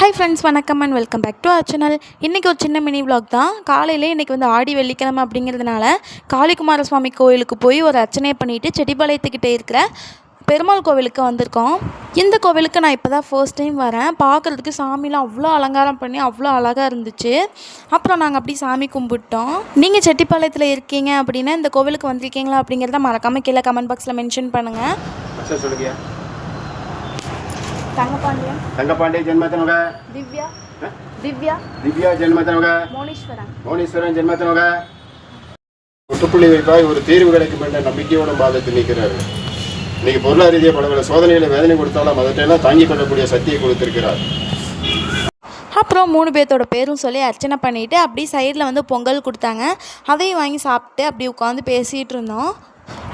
Hi friends, வணக்கம் and welcome back to our channel. இன்றைக்கி ஒரு சின்ன மினி விலாக் தான். காலையிலே இன்றைக்கி வந்து ஆடி வெள்ளிக்கிழமை அப்படிங்கிறதுனால காளிகுமார சுவாமி கோவிலுக்கு போய் ஒரு அர்ச்சனை பண்ணிவிட்டு செட்டிப்பாளையத்துக்கிட்டே இருக்கிற பெருமாள் கோவிலுக்கு வந்திருக்கோம். இந்த கோவிலுக்கு நான் இப்போ தான் ஃபர்ஸ்ட் டைம் வரேன். பார்க்குறதுக்கு சாமிலாம் அவ்வளோ அலங்காரம் பண்ணி அவ்வளோ அழகாக இருந்துச்சு. அப்புறம் நாங்கள் அப்படி சாமி கும்பிட்டோம். நீங்கள் செட்டிப்பாளையத்தில் இருக்கீங்க அப்படின்னா இந்த கோவிலுக்கு வந்திருக்கீங்களா அப்படிங்கிறத மறக்காமல் கீழே கமெண்ட் பாக்ஸில் மென்ஷன் பண்ணுங்கள். தங்கபாண்டிய ஜென்மத்தனுக திவ்யா ஜென்மத்தனுக மோனீஸ்வரன் ஜென்மத்தனுக முற்றுப்புள்ளி வைப்பாய் ஒரு தீர்வு கிடைக்கும் என்ற நம்பிக்கையோட பாதத்தில் நிற்கிறார்கள். இன்னைக்கு பொருளாதார ரீதியாக பல சோதனைகளை வேதனை கொடுத்தாலும் அதற்றையெல்லாம் தாங்கிக் கொள்ளக்கூடிய சக்தியை கொடுத்திருக்கிறார். அப்புறம் 3 பேர்த்தோட பேரும் சொல்லி அர்ச்சனை பண்ணிவிட்டு அப்படி சைடில் வந்து பொங்கல் கொடுத்தாங்க. அதையும் வாங்கி சாப்பிட்டு அப்படி உட்காந்து பேசிகிட்டு இருந்தோம்.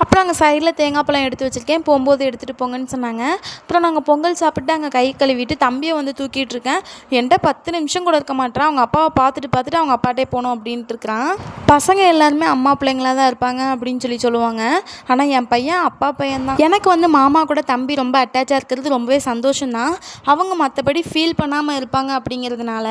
அப்புறம் அங்கே சைடில் தேங்காய் பழம் எடுத்து வச்சுருக்கேன், போகும்போது எடுத்துகிட்டு போங்கன்னு சொன்னாங்க. அப்புறம் நாங்கள் பொங்கல் சாப்பிட்டு அங்கே கை கழுவிட்டு தம்பியை வந்து தூக்கிட்டு இருக்கேன். என்கிட்ட 10 நிமிஷம் கூட இருக்க மாட்டேறான். அவங்க அப்பாவை பார்த்துட்டு அவங்க அப்பாட்டே போகணும் அப்படின்ட்டு இருக்கிறான். பசங்க எல்லாருமே அம்மா பிள்ளைங்களாக தான் இருப்பாங்க அப்படின்னு சொல்லுவாங்க. ஆனால் என் பையன் அப்பா பையன்தான். எனக்கு வந்து மாமா கூட தம்பி ரொம்ப அட்டாச்சாக இருக்கிறது ரொம்பவே சந்தோஷம்தான். அவங்க மற்றபடி ஃபீல் பண்ணாமல் இருப்பாங்க அப்படிங்கிறதுனால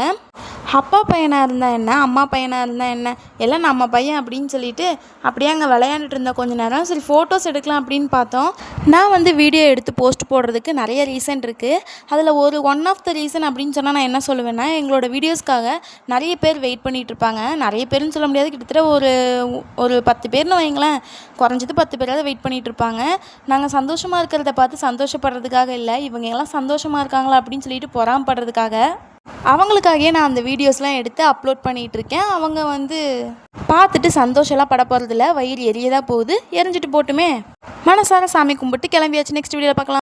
அப்பா பையனாக இருந்தால் என்ன, அம்மா பையனாக இருந்தால் என்ன, எல்லாம் நம்ம பையன் அப்படின்னு சொல்லிட்டு அப்படியே அங்கே விளையாண்டுட்டு இருந்தோம் கொஞ்சம் நேரம். சரி ஃபோட்டோஸ் எடுக்கலாம் அப்படின்னு பார்த்தோம். நான் வந்து வீடியோ எடுத்து போஸ்ட் போடுறதுக்கு நிறைய ரீசன் இருக்குது. அதில் ஒன் ஆஃப் த ரீசன் அப்படின்னு சொன்னால் நான் என்ன சொல்லுவேன்னா, எங்களோட வீடியோஸ்க்காக நிறைய பேர் வெயிட் பண்ணிகிட்டு இருப்பாங்க. நிறைய பேர்னு சொல்ல முடியாது, கிட்டத்தட்ட ஒரு 10 பேர்னு வைங்களேன், குறைஞ்சது 10 பேராவது வெயிட் பண்ணிகிட்டு இருப்பாங்க. நாங்கள் சந்தோஷமாக இருக்கிறத பார்த்து சந்தோஷப்படுறதுக்காக இல்லை, இவங்க எல்லாம் சந்தோஷமாக இருக்காங்களா அப்படின்னு சொல்லிட்டு பொறாமப்படுறதுக்காக அவங்களுக்காகவே நான் அந்த வீடியோஸ்லாம் எடுத்து அப்லோட் பண்ணிகிட்ருக்கேன். அவங்க வந்து பார்த்துட்டு சந்தோஷம்லாம் பட போகிறதில்ல, வயிறு எரியதான் போகுது, எரிஞ்சிட்டு போட்டுமே. மனசார சாமி கும்பிட்டு கிளம்பியாச்சு. நெக்ஸ்ட் வீடியோவில் பார்க்கலாம்.